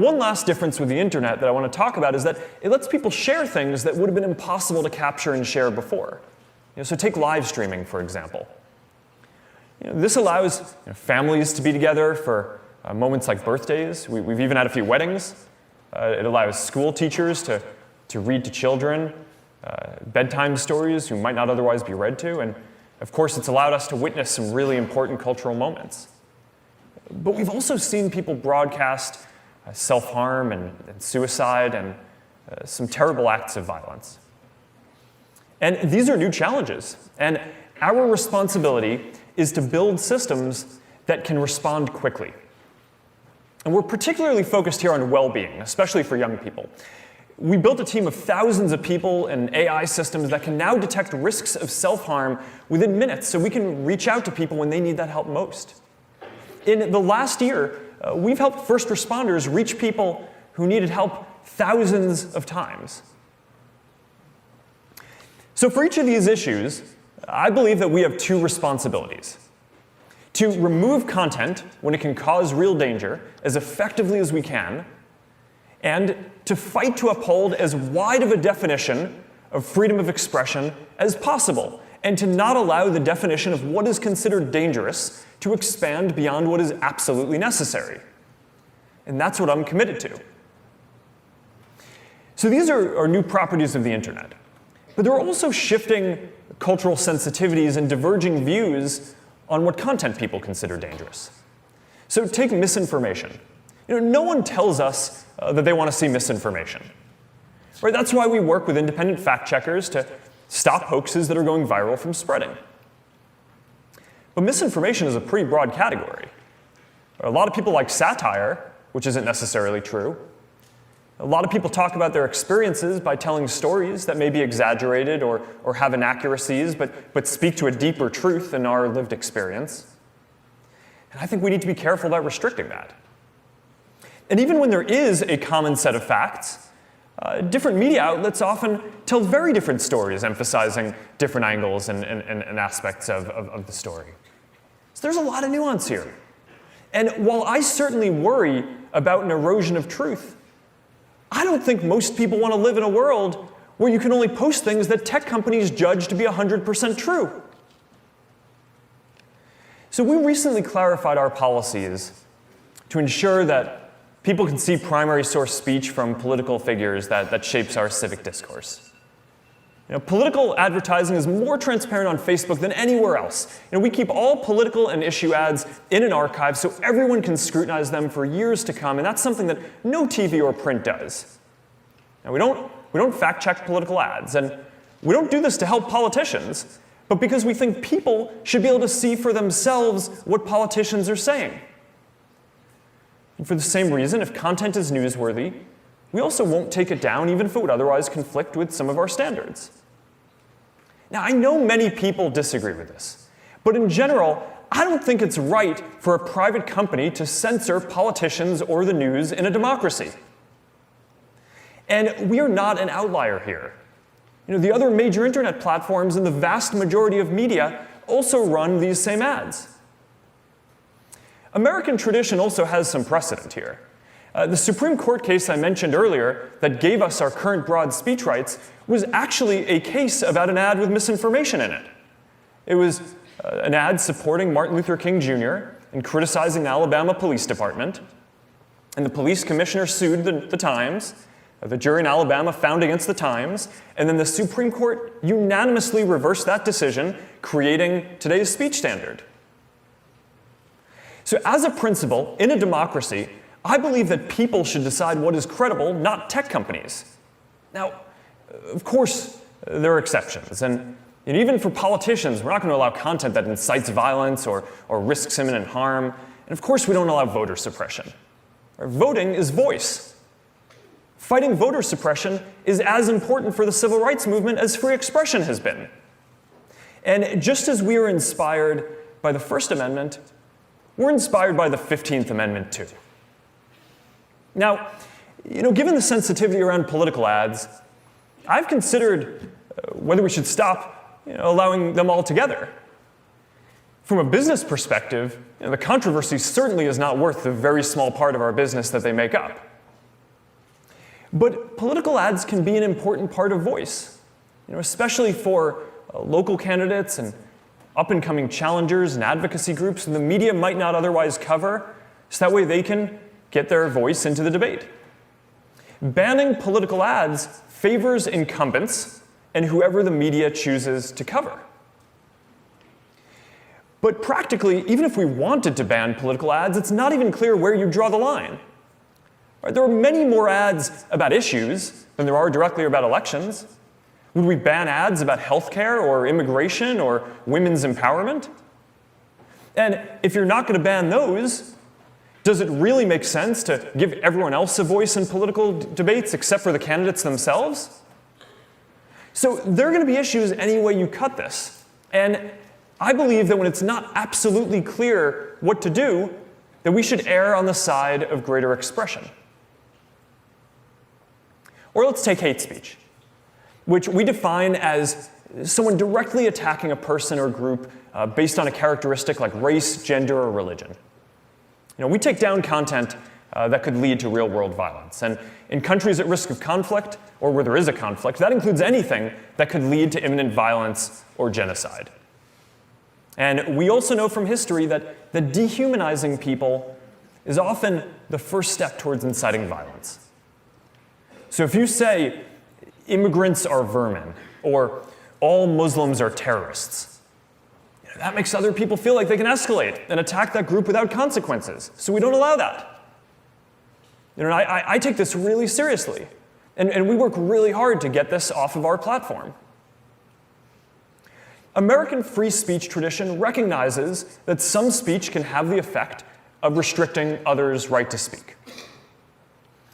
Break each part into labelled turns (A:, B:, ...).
A: One last difference with the internet that I want to talk about is that it lets people share things that would have been impossible to capture and share before. So take live streaming, for example. This allows families to be together for moments like birthdays. We've even had a few weddings. It allows school teachers to read to children bedtime stories who might not otherwise be read to. And of course, it's allowed us to witness some really important cultural moments. But we've also seen people broadcast self-harm and suicide and some terrible acts of violence. And these are new challenges. And our responsibility is to build systems that can respond quickly. And we're particularly focused here on well-being, especially for young people. We built a team of thousands of people and AI systems that can now detect risks of self-harm within minutes, so we can reach out to people when they need that help most. In the last year, we've helped first responders reach people who needed help thousands of times. So for each of these issues, I believe that we have two responsibilities: to remove content when it can cause real danger as effectively as we can, and to fight to uphold as wide of a definition of freedom of expression as possible, and to not allow the definition of what is considered dangerous to expand beyond what is absolutely necessary. And that's what I'm committed to. So these are new properties of the internet. But there are also shifting cultural sensitivities and diverging views on what content people consider dangerous. So take misinformation. No one tells us that they want to see misinformation. Right? That's why we work with independent fact-checkers to stop hoaxes that are going viral from spreading. But misinformation is a pretty broad category. A lot of people like satire, which isn't necessarily true. A lot of people talk about their experiences by telling stories that may be exaggerated or have inaccuracies, but speak to a deeper truth than our lived experience. And I think we need to be careful about restricting that. And even when there is a common set of facts, different media outlets often tell very different stories, emphasizing different angles and aspects of the story. So there's a lot of nuance here. And while I certainly worry about an erosion of truth, I don't think most people want to live in a world where you can only post things that tech companies judge to be 100% true. So we recently clarified our policies to ensure that people can see primary source speech from political figures that shapes our civic discourse. Political advertising is more transparent on Facebook than anywhere else. We keep all political and issue ads in an archive so everyone can scrutinize them for years to come, and that's something that no TV or print does. Now, we don't fact-check political ads, and we don't do this to help politicians, but because we think people should be able to see for themselves what politicians are saying. And for the same reason, if content is newsworthy, we also won't take it down even if it would otherwise conflict with some of our standards. Now, I know many people disagree with this, but in general, I don't think it's right for a private company to censor politicians or the news in a democracy. And we are not an outlier here. The other major internet platforms and the vast majority of media also run these same ads. American tradition also has some precedent here. The Supreme Court case I mentioned earlier that gave us our current broad speech rights was actually a case about an ad with misinformation in it. It was an ad supporting Martin Luther King Jr. and criticizing the Alabama Police Department. And the police commissioner sued the Times. The jury in Alabama found against the Times. And then the Supreme Court unanimously reversed that decision, creating today's speech standard. So as a principle, in a democracy, I believe that people should decide what is credible, not tech companies. Now, of course, there are exceptions. And even for politicians, we're not going to allow content that incites violence or risks imminent harm. And of course, we don't allow voter suppression. Voting is voice. Fighting voter suppression is as important for the civil rights movement as free expression has been. And just as we are inspired by the First Amendment, we're inspired by the 15th Amendment too. Now, given the sensitivity around political ads, I've considered whether we should stop allowing them altogether. From a business perspective, the controversy certainly is not worth the very small part of our business that they make up. But political ads can be an important part of voice, especially for local candidates and up-and-coming challengers and advocacy groups the media might not otherwise cover, so that way they can get their voice into the debate. Banning political ads favors incumbents and whoever the media chooses to cover. But practically, even if we wanted to ban political ads, it's not even clear where you draw the line. Right? There are many more ads about issues than there are directly about elections. Would we ban ads about healthcare or immigration or women's empowerment? And if you're not going to ban those, does it really make sense to give everyone else a voice in political debates except for the candidates themselves? So there are going to be issues any way you cut this. And I believe that when it's not absolutely clear what to do, that we should err on the side of greater expression. Or let's take hate speech, which we define as someone directly attacking a person or group based on a characteristic like race, gender, or religion. We take down content that could lead to real-world violence. And in countries at risk of conflict, or where there is a conflict, that includes anything that could lead to imminent violence or genocide. And we also know from history that dehumanizing people is often the first step towards inciting violence. So if you say, immigrants are vermin, or all Muslims are terrorists, that makes other people feel like they can escalate and attack that group without consequences. So we don't allow that. I take this really seriously. And we work really hard to get this off of our platform. American free speech tradition recognizes that some speech can have the effect of restricting others' right to speak.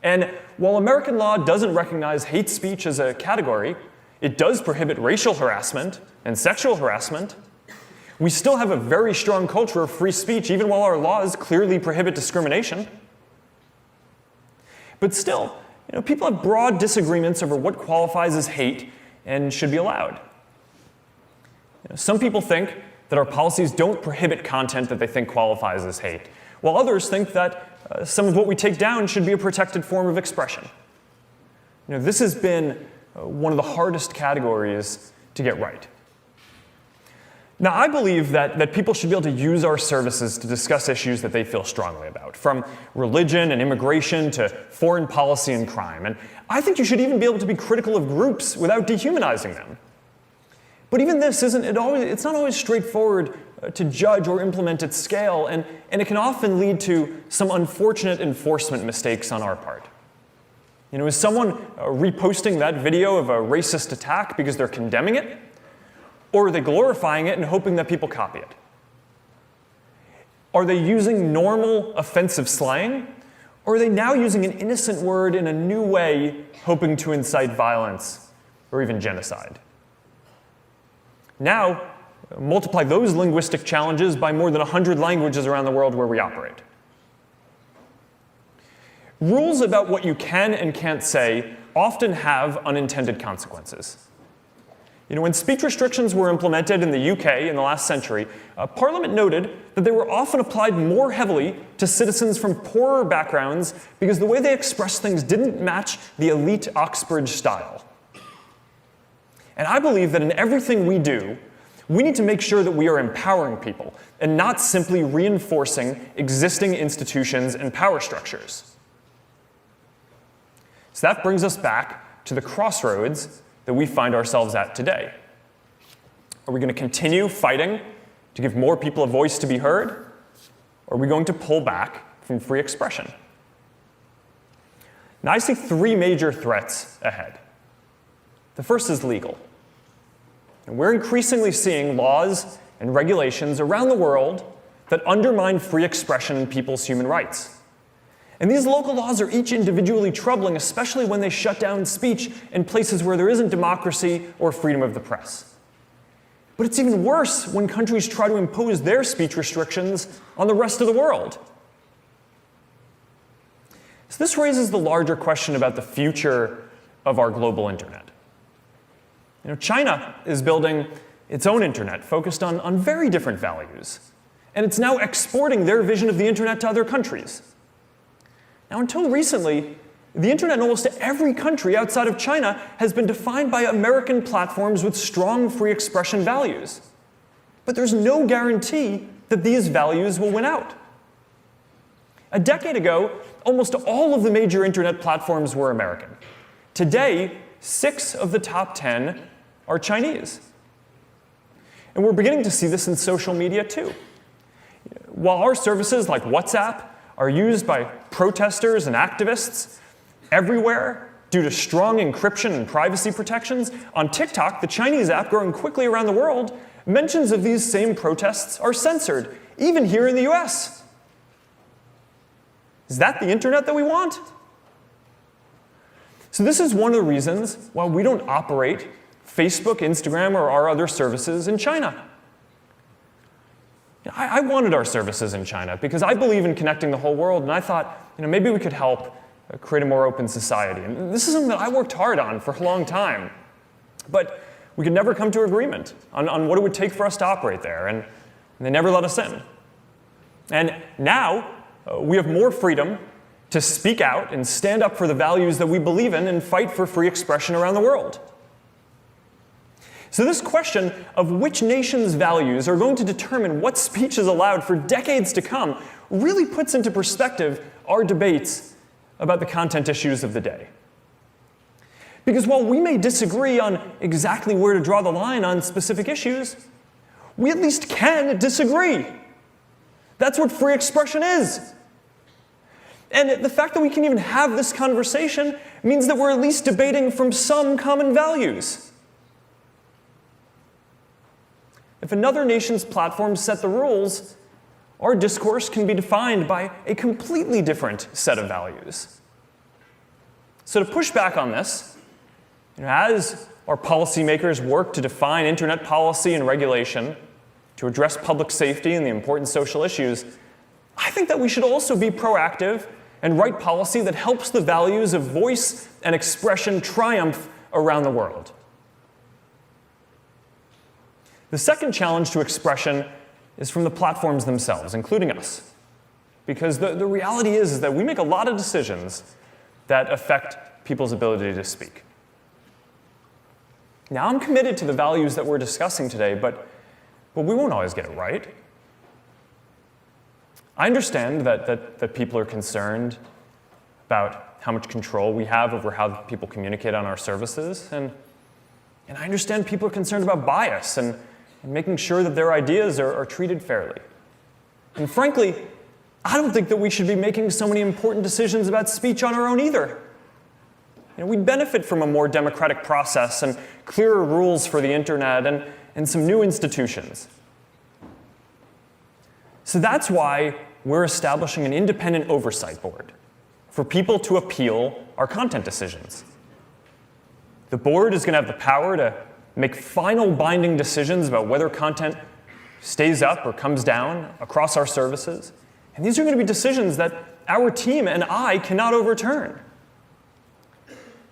A: And while American law doesn't recognize hate speech as a category, it does prohibit racial harassment and sexual harassment. We still have a very strong culture of free speech, even while our laws clearly prohibit discrimination. But still, people have broad disagreements over what qualifies as hate and should be allowed. Some people think that our policies don't prohibit content that they think qualifies as hate, while others think that some of what we take down should be a protected form of expression. This has been one of the hardest categories to get right. Now, I believe that people should be able to use our services to discuss issues that they feel strongly about, from religion and immigration to foreign policy and crime. And I think you should even be able to be critical of groups without dehumanizing them. But even this it's not always straightforward to judge or implement at scale, and it can often lead to some unfortunate enforcement mistakes on our part. Is someone reposting that video of a racist attack because they're condemning it? Or are they glorifying it and hoping that people copy it? Are they using normal offensive slang? Or are they now using an innocent word in a new way, hoping to incite violence or even genocide? Now, multiply those linguistic challenges by more than 100 languages around the world where we operate. Rules about what you can and can't say often have unintended consequences. When speech restrictions were implemented in the UK in the last century, Parliament noted that they were often applied more heavily to citizens from poorer backgrounds because the way they expressed things didn't match the elite Oxbridge style. And I believe that in everything we do, we need to make sure that we are empowering people and not simply reinforcing existing institutions and power structures. So that brings us back to the crossroads that we find ourselves at today. Are we going to continue fighting to give more people a voice to be heard? Or are we going to pull back from free expression? Now, I see three major threats ahead. The first is legal. And we're increasingly seeing laws and regulations around the world that undermine free expression and people's human rights. And these local laws are each individually troubling, especially when they shut down speech in places where there isn't democracy or freedom of the press. But it's even worse when countries try to impose their speech restrictions on the rest of the world. So this raises the larger question about the future of our global internet. China is building its own internet focused on very different values. And it's now exporting their vision of the internet to other countries. Now, until recently, The internet in almost every country outside of China has been defined by American platforms with strong free expression values. But there's no guarantee that these values will win out. A decade ago, almost all of the major internet platforms were American. Today, 6 of the top 10 are Chinese. And we're beginning to see this in social media too. While our services like WhatsApp are used by protesters and activists everywhere due to strong encryption and privacy protections, on TikTok, the Chinese app growing quickly around the world, mentions of these same protests are censored, even here in the US. Is that the internet that we want? So this is one of the reasons why we don't operate Facebook, Instagram, or our other services in China. I wanted our services in China because I believe in connecting the whole world, and I thought, maybe we could help create a more open society. And this is something that I worked hard on for a long time. But we could never come to agreement on what it would take for us to operate there, and they never let us in. And now, we have more freedom to speak out and stand up for the values that we believe in and fight for free expression around the world. So this question of which nation's values are going to determine what speech is allowed for decades to come really puts into perspective our debates about the content issues of the day. Because while we may disagree on exactly where to draw the line on specific issues, we at least can disagree. That's what free expression is. And the fact that we can even have this conversation means that we're at least debating from some common values. If another nation's platforms set the rules, our discourse can be defined by a completely different set of values. So to push back on this, as our policymakers work to define internet policy and regulation to address public safety and the important social issues, I think that we should also be proactive and write policy that helps the values of voice and expression triumph around the world. The second challenge to expression is from the platforms themselves, including us. Because the reality is that we make a lot of decisions that affect people's ability to speak. Now, I'm committed to the values that we're discussing today, but we won't always get it right. I understand that people are concerned about how much control we have over how people communicate on our services, and I understand people are concerned about bias and making sure that their ideas are treated fairly. And frankly, I don't think that we should be making so many important decisions about speech on our own either. We'd benefit from a more democratic process and clearer rules for the internet and some new institutions. So that's why we're establishing an independent oversight board for people to appeal our content decisions. The board is going to have the power to make final binding decisions about whether content stays up or comes down across our services. And these are going to be decisions that our team and I cannot overturn.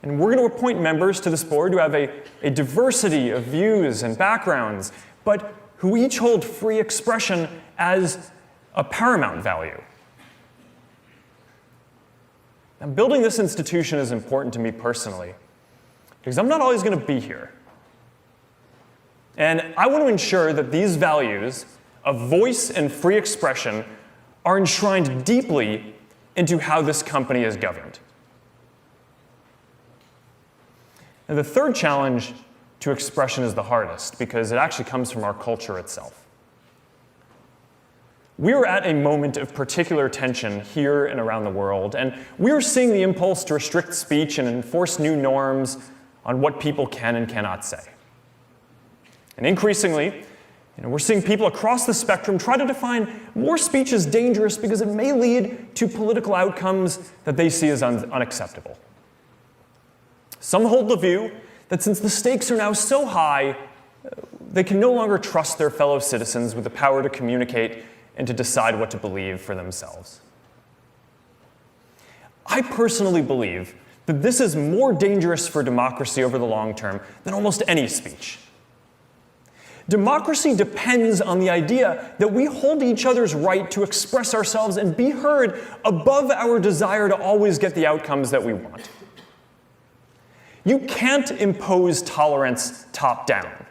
A: And we're going to appoint members to this board who have a diversity of views and backgrounds, but who each hold free expression as a paramount value. Now, building this institution is important to me personally, because I'm not always going to be here. And I want to ensure that these values of voice and free expression are enshrined deeply into how this company is governed. And the third challenge to expression is the hardest, because it actually comes from our culture itself. We are at a moment of particular tension here and around the world, and we are seeing the impulse to restrict speech and enforce new norms on what people can and cannot say. And increasingly, we're seeing people across the spectrum try to define more speech as dangerous because it may lead to political outcomes that they see as unacceptable. Some hold the view that since the stakes are now so high, they can no longer trust their fellow citizens with the power to communicate and to decide what to believe for themselves. I personally believe that this is more dangerous for democracy over the long term than almost any speech. Democracy depends on the idea that we hold each other's right to express ourselves and be heard above our desire to always get the outcomes that we want. You can't impose tolerance top-down.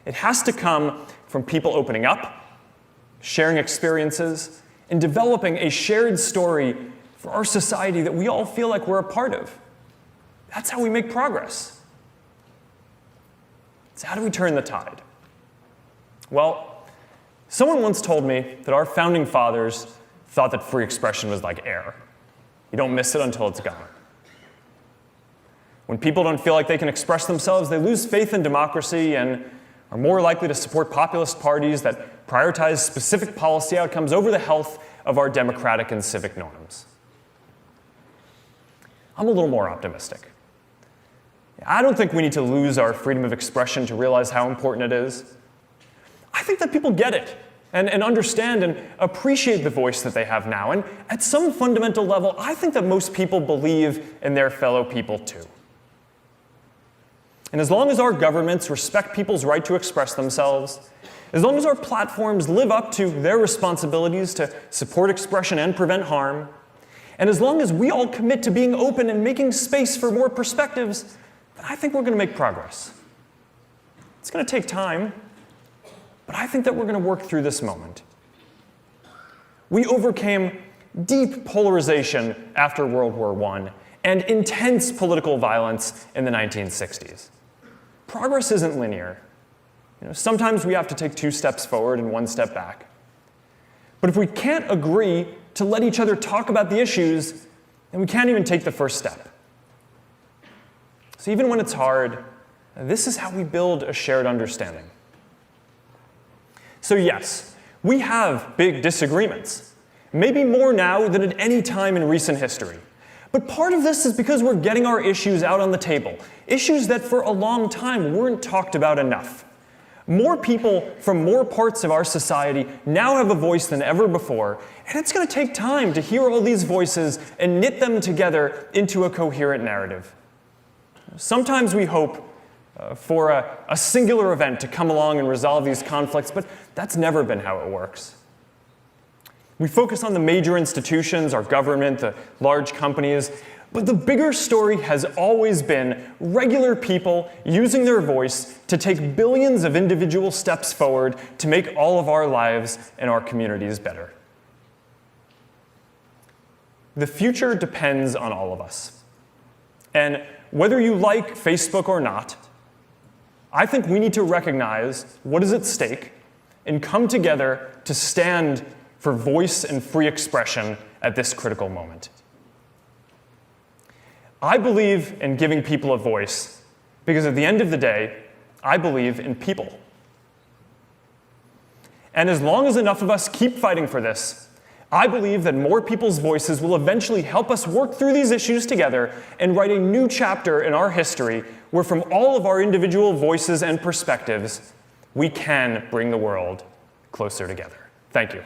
A: It has to come from people opening up, sharing experiences, and developing a shared story for our society that we all feel like we're a part of. That's how we make progress. So how do we turn the tide? Well, someone once told me that our founding fathers thought that free expression was like air. You don't miss it until it's gone. When people don't feel like they can express themselves, they lose faith in democracy and are more likely to support populist parties that prioritize specific policy outcomes over the health of our democratic and civic norms. I'm a little more optimistic. I don't think we need to lose our freedom of expression to realize how important it is. I think that people get it and understand and appreciate the voice that they have now. And at some fundamental level, I think that most people believe in their fellow people too. And as long as our governments respect people's right to express themselves, as long as our platforms live up to their responsibilities to support expression and prevent harm, and as long as we all commit to being open and making space for more perspectives, then I think we're going to make progress. It's going to take time, but I think that we're going to work through this moment. We overcame deep polarization after World War I and intense political violence in the 1960s. Progress isn't linear. Sometimes we have to take 2 steps forward and 1 step back. But if we can't agree to let each other talk about the issues, then we can't even take the first step. So even when it's hard, this is how we build a shared understanding. So yes, we have big disagreements, maybe more now than at any time in recent history. But part of this is because we're getting our issues out on the table, issues that for a long time weren't talked about enough. More people from more parts of our society now have a voice than ever before, and it's going to take time to hear all these voices and knit them together into a coherent narrative. Sometimes we hope for a singular event to come along and resolve these conflicts, but that's never been how it works. We focus on the major institutions, our government, the large companies, but the bigger story has always been regular people using their voice to take billions of individual steps forward to make all of our lives and our communities better. The future depends on all of us. And whether you like Facebook or not, I think we need to recognize what is at stake and come together to stand for voice and free expression at this critical moment. I believe in giving people a voice because at the end of the day, I believe in people. And as long as enough of us keep fighting for this, I believe that more people's voices will eventually help us work through these issues together and write a new chapter in our history where from all of our individual voices and perspectives, we can bring the world closer together. Thank you.